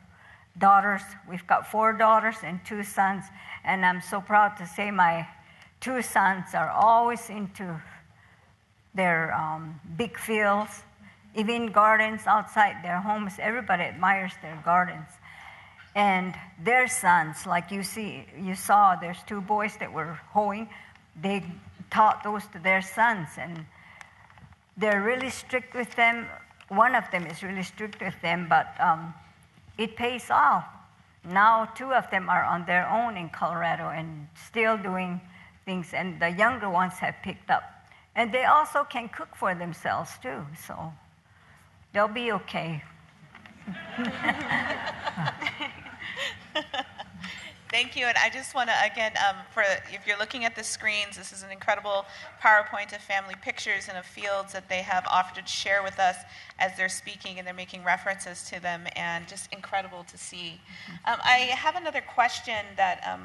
daughters. We've got 4 daughters and 2 sons, and I'm so proud to say my 2 sons are always into their big fields, even gardens outside their homes. Everybody admires their gardens. And their sons, like you saw, there's 2 boys that were hoeing. They taught those to their sons, and they're really strict with them. One of them is really strict with them, but it pays off. Now 2 of them are on their own in Colorado and still doing things, and the younger ones have picked up. And they also can cook for themselves too, so they'll be okay. Thank you, and I just want to, again, if you're looking at the screens, this is an incredible PowerPoint of family pictures and of fields that they have offered to share with us as they're speaking, and they're making references to them, and just incredible to see. I have another question that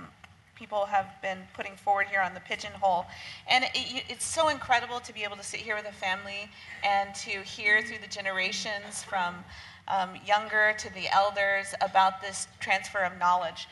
people have been putting forward here on the pigeonhole, and it's so incredible to be able to sit here with a family and to hear through the generations from younger to the elders about this transfer of knowledge.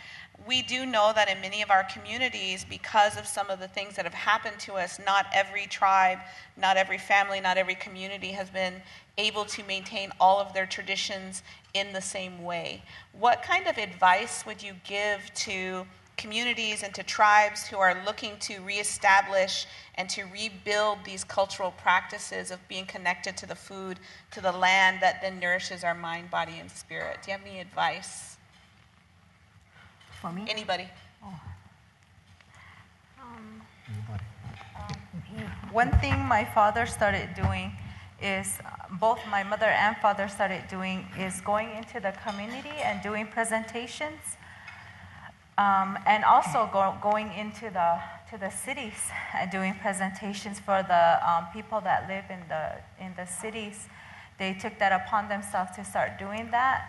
We do know that in many of our communities, because of some of the things that have happened to us, not every tribe, not every family, not every community has been able to maintain all of their traditions in the same way. What kind of advice would you give to communities and to tribes who are looking to reestablish and to rebuild these cultural practices of being connected to the food, to the land that then nourishes our mind, body, and spirit? Do you have any advice? For me? Anybody? One thing my father started doing is, both my mother and father started doing, is going into the community and doing presentations, and also going into the cities and doing presentations for the people that live in the cities. They took that upon themselves to start doing that.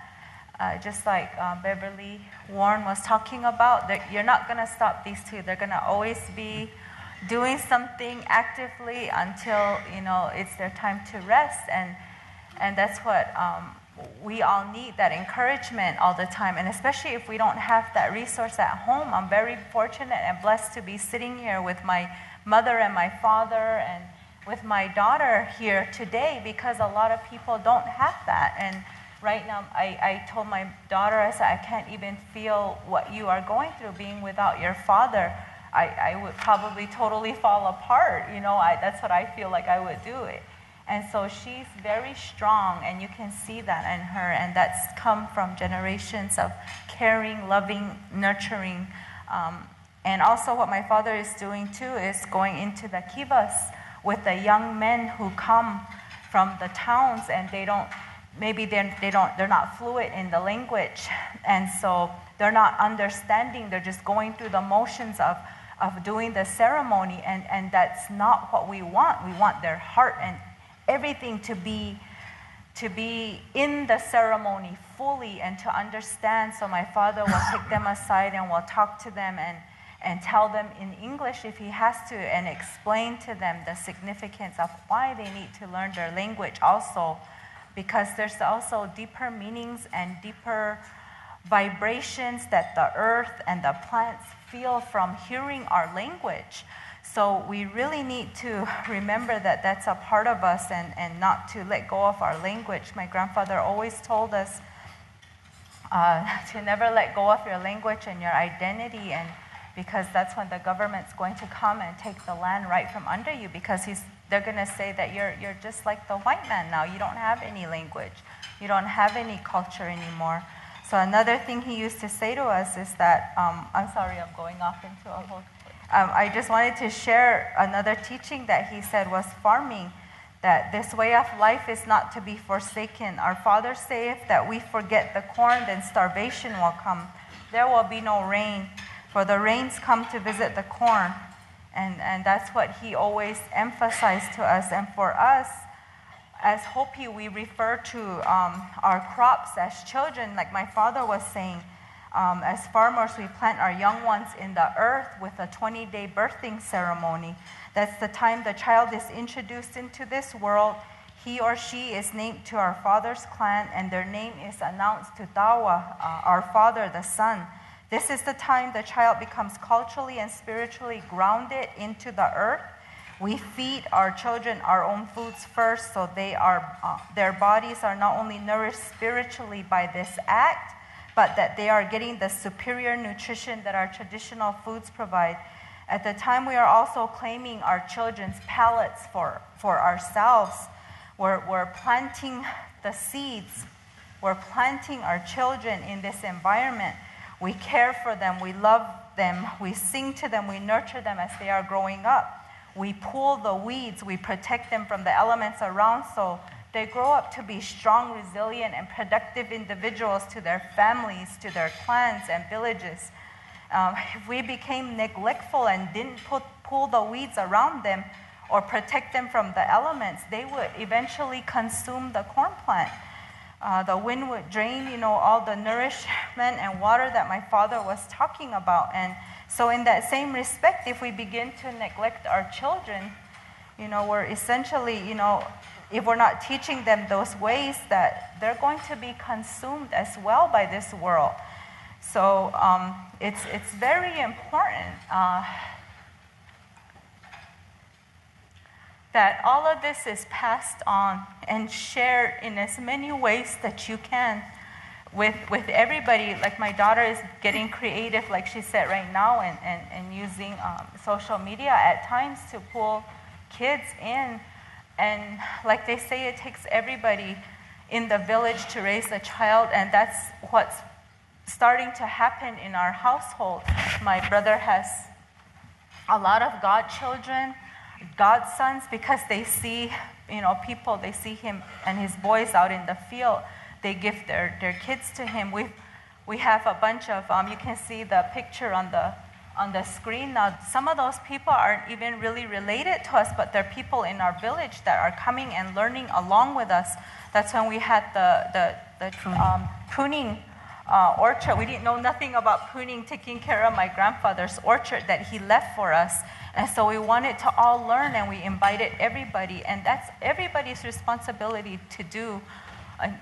Just like Beverly Warren was talking about, that you're not going to stop these 2. They're going to always be doing something actively until it's their time to rest, and that's what we all need, that encouragement all the time. And especially if we don't have that resource at home. I'm very fortunate and blessed to be sitting here with my mother and my father and with my daughter here today, because a lot of people don't have that. And right now, I told my daughter, I said, I can't even feel what you are going through being without your father. I would probably totally fall apart. That's what I feel like I would do it. And so she's very strong, and you can see that in her, and that's come from generations of caring, loving, nurturing. And also what my father is doing too is going into the kivas with the young men who come from the towns, and they're not fluent in the language, and so they're not understanding. They're just going through the motions of doing the ceremony, and that's not what we want. We want their heart and everything to be in the ceremony fully and to understand. So my father will take them aside and will talk to them and tell them in English if he has to, and explain to them the significance of why they need to learn their language also, because there's also deeper meanings and deeper vibrations that the earth and the plants feel from hearing our language. So we really need to remember that that's a part of us, and not to let go of our language. My grandfather always told us to never let go of your language and your identity, and because that's when the government's going to come and take the land right from under you, because they're going to say that you're just like the white man now. You don't have any language. You don't have any culture anymore. So another thing he used to say to us is that, I'm sorry, I'm going off into a whole... I just wanted to share another teaching that he said was farming, that this way of life is not to be forsaken. Our Father saith that we forget the corn, then starvation will come. There will be no rain, for the rains come to visit the corn. And that's what he always emphasized to us. And for us, as Hopi, we refer to our crops as children, like my father was saying. As farmers, we plant our young ones in the earth with a 20-day birthing ceremony. That's the time the child is introduced into this world. He or she is named to our father's clan, and their name is announced to Tawa, our father, the sun. This is the time the child becomes culturally and spiritually grounded into the earth. We feed our children our own foods first, so their bodies are not only nourished spiritually by this act, but that they are getting the superior nutrition that our traditional foods provide. At the time, we are also claiming our children's palates for ourselves. We're planting the seeds. We're planting our children in this environment. We care for them. We love them. We sing to them. We nurture them as they are growing up. We pull the weeds. We protect them from the elements around so they grow up to be strong, resilient, and productive individuals to their families, to their clans and villages. If we became neglectful and didn't pull the weeds around them or protect them from the elements, they would eventually consume the corn plant. The wind would drain, all the nourishment and water that my father was talking about. And so in that same respect, if we begin to neglect our children, we're essentially, if we're not teaching them those ways, that they're going to be consumed as well by this world. So it's very important that all of this is passed on and shared in as many ways that you can with everybody. Like my daughter is getting creative, like she said right now, and using social media at times to pull kids in. And like they say, it takes everybody in the village to raise a child, and that's what's starting to happen in our household. My brother has a lot of godchildren, godsons, because they see, people, they see him and his boys out in the field. They give their kids to him. We have a bunch of, you can see the picture on the screen now. Some of those people aren't even really related to us, but they're people in our village that are coming and learning along with us. That's when we had the pruning orchard. We didn't know nothing about pruning, taking care of my grandfather's orchard that he left for us. And so we wanted to all learn, and we invited everybody. And that's everybody's responsibility to do.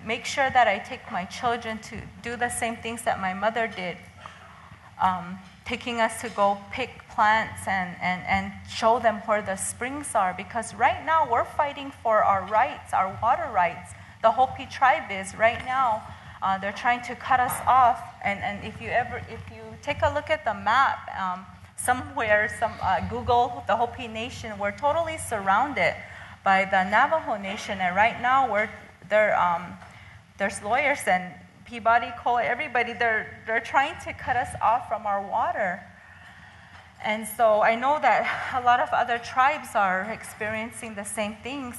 Make sure that I take my children to do the same things that my mother did. Taking us to go pick plants and show them where the springs are, because right now we're fighting for our rights, our water rights. The Hopi tribe is right now, they're trying to cut us off. And if you take a look at the map, Google the Hopi Nation, we're totally surrounded by the Navajo Nation, and right now there's lawyers and Peabody Coal, everybody, they're trying to cut us off from our water. And so I know that a lot of other tribes are experiencing the same things.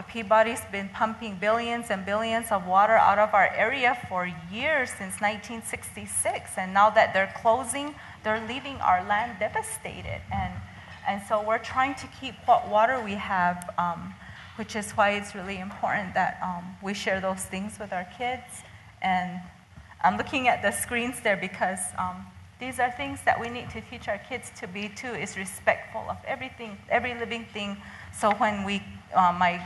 Peabody's been pumping billions and billions of water out of our area for years, since 1966. And now that they're closing, they're leaving our land devastated. And so we're trying to keep what water we have, which is why it's really important that we share those things with our kids. And I'm looking at the screens there because these are things that we need to teach our kids to be too, is respectful of everything, every living thing. So when my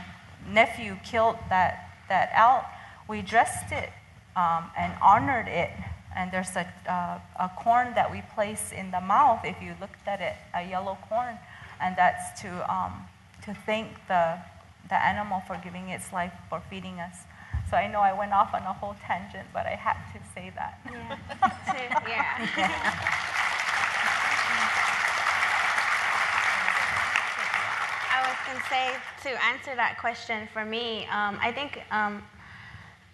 nephew killed that elk, we dressed it and honored it. And there's a corn that we place in the mouth, if you looked at it, a yellow corn. And that's to thank the animal for giving its life, for feeding us. So I know I went off on a whole tangent, but I had to say that. Yeah. I was going to say, to answer that question for me, I think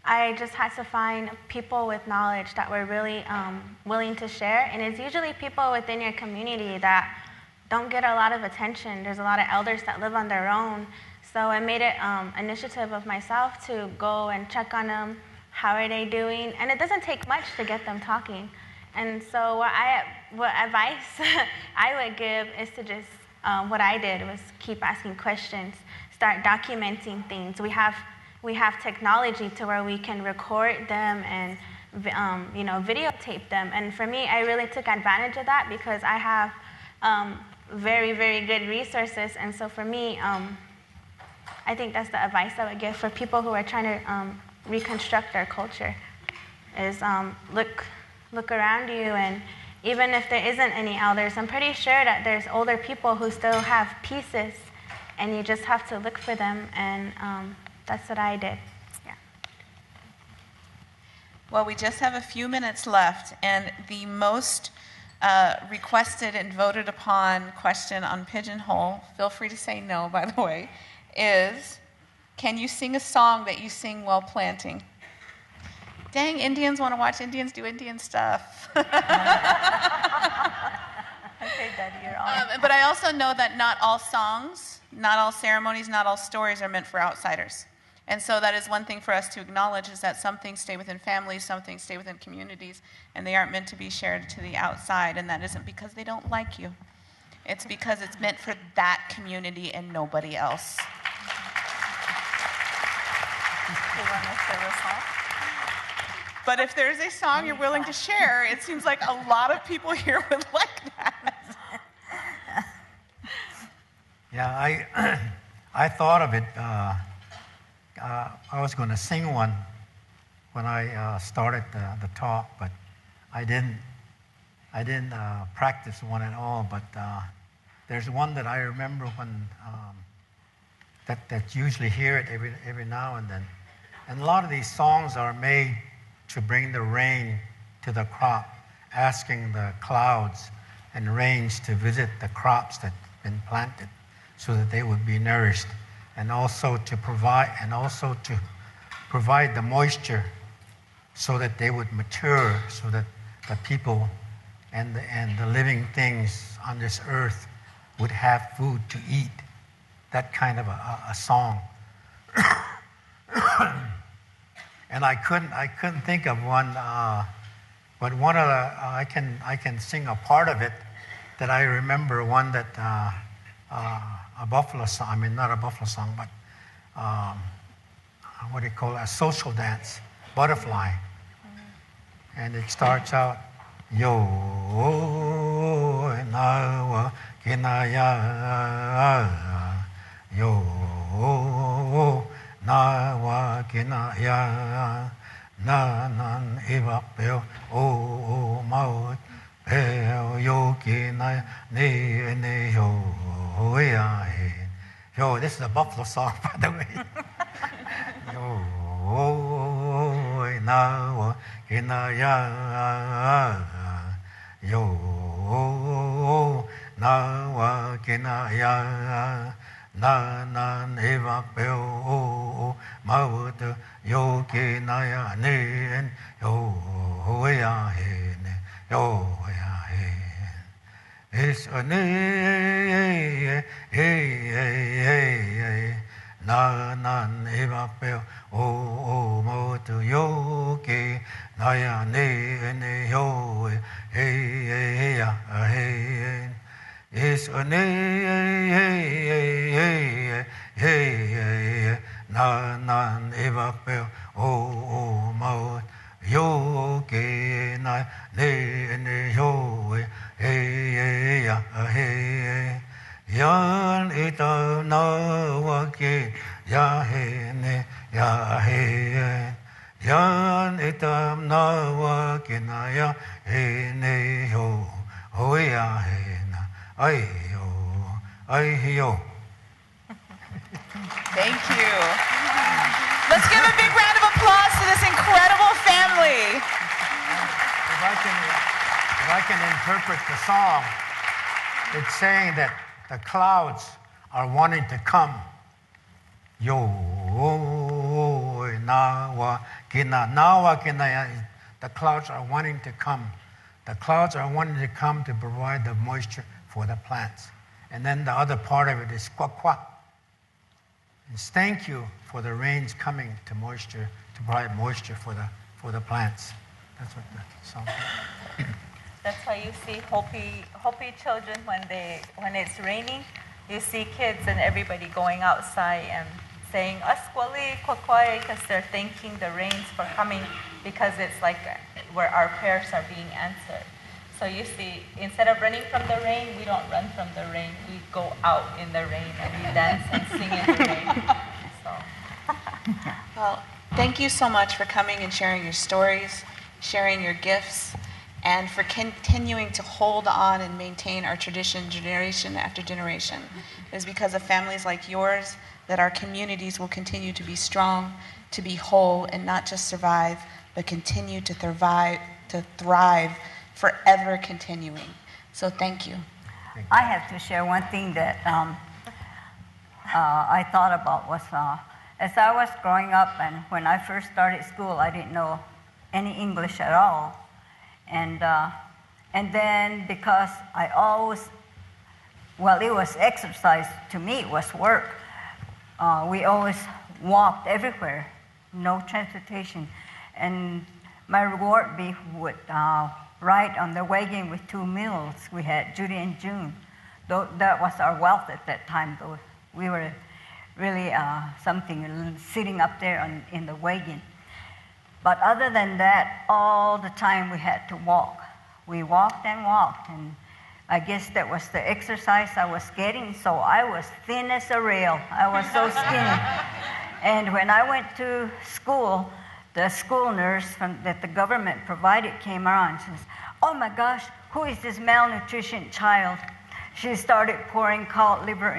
I just had to find people with knowledge that were really willing to share. And it's usually people within your community that don't get a lot of attention. There's a lot of elders that live on their own. So I made it initiative of myself to go and check on them. How are they doing? And it doesn't take much to get them talking. And so what advice I would give is to just what I did was keep asking questions, start documenting things. We have technology to where we can record them and videotape them. And for me, I really took advantage of that because I have very, very good resources. And so for me, I think that's the advice I would give for people who are trying to reconstruct their culture is look around you, and even if there isn't any elders, I'm pretty sure that there's older people who still have pieces, and you just have to look for them, and that's what I did. Yeah. Well, we just have a few minutes left, and the most requested and voted upon question on Pigeonhole, feel free to say no, by the way, is, can you sing a song that you sing while planting? Dang, Indians want to watch Indians do Indian stuff. Okay, Daddy, you're on. But I also know that not all songs, not all ceremonies, not all stories are meant for outsiders. And so that is one thing for us to acknowledge, is that some things stay within families, some things stay within communities, and they aren't meant to be shared to the outside. And that isn't because they don't like you. It's because it's meant for that community and nobody else. You want to share a song? But if there's a song you're willing to share, it seems like a lot of people here would like that. Yeah, I thought of it. I was going to sing one when I started the talk, but I didn't practice one at all. But there's one that I remember when that usually hear it every now and then. And a lot of these songs are made to bring the rain to the crop, asking the clouds and rains to visit the crops that have been planted so that they would be nourished, and also to provide the moisture so that they would mature, so that the people and the living things on this earth would have food to eat. That kind of a song. And I couldn't think of one, but one of the I can sing a part of it that I remember. One that a buffalo song. I mean, not a buffalo song, but what do you call it? A social dance, Butterfly. And it starts out, yo na kinaya, yo na wa kinaya, na nan ibapeo o maut peo yo kinaya ne yo ya he. Yo, this is a buffalo song, by the way. Yo na wa kinaya, yo na wa kinaya, na nan eva peo maut yo kinaya ne yo ya he ne yo ya he. It's a ne na nan eva peo maut yo kinaya ne yo ya he. Is a na nan eva peo maut yo kinaya ne yo ya he. Yan ita na wa ki ya he ne ya he. Yan ita na wa ki na ya he ne yo ya he. Ay yo. Thank you. Let's give a big round of applause to this incredible family. If I can interpret the song, it's saying that the clouds are wanting to come. Yo na wa kina. The clouds are wanting to come. The clouds are wanting to come to provide the moisture for the plants. And then the other part of it is kwa kwa. It's thank you for the rains coming to provide moisture for the plants. That's what the song is. That's why you see Hopi children when it's raining, you see kids and everybody going outside and saying "Askwali kwakwai" because they're thanking the rains for coming, because it's like where our prayers are being answered. So you see, instead of running from the rain, we don't run from the rain. We go out in the rain and we dance and sing in the rain. So. Well, thank you so much for coming and sharing your stories, sharing your gifts, and for continuing to hold on and maintain our tradition generation after generation. It is because of families like yours that our communities will continue to be strong, to be whole, and not just survive, but continue to thrive, forever continuing. So thank you. I have to share one thing that I thought about was as I was growing up and when I first started school, I didn't know any English at all. And then because I always, well, it was exercise to me, it was work. We always walked everywhere, no transportation. And my reward would ride on the wagon with 2 mules. We had Judy and June. That was our wealth at that time, though. We were really something sitting up there in the wagon. But other than that, all the time we had to walk. We walked, and I guess that was the exercise I was getting, so I was thin as a rail. I was so skinny. And when I went to school, the school nurse that the government provided came around. She says, "Oh my gosh, who is this malnutrition child?" She started pouring cod liver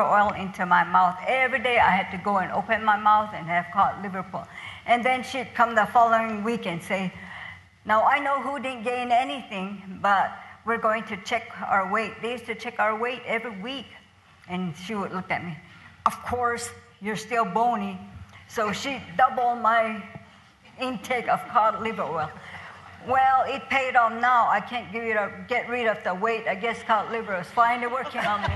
oil into my mouth. Every day I had to go and open my mouth and have cod liver oil. And then she'd come the following week and say, "Now I know who didn't gain anything, but we're going to check our weight." They used to check our weight every week. And she would look at me, "Of course, you're still bony." So she doubled my intake of cod liver oil. Well, it paid off now. I can't get rid of the weight. I guess cod liver is finally working on me.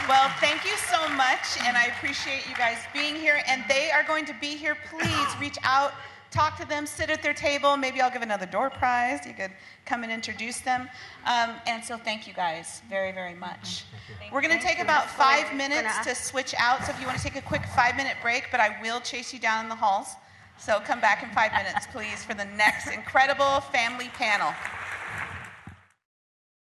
Well, thank you so much, and I appreciate you guys being here. And they are going to be here. Please reach out, talk to them, sit at their table. Maybe I'll give another door prize. You could come and introduce them. And so thank you guys very, very much. We're going to take about 5 minutes to switch out. So if you want to take a quick 5-minute break, but I will chase you down in the halls. So come back in 5 minutes, please, for the next incredible family panel.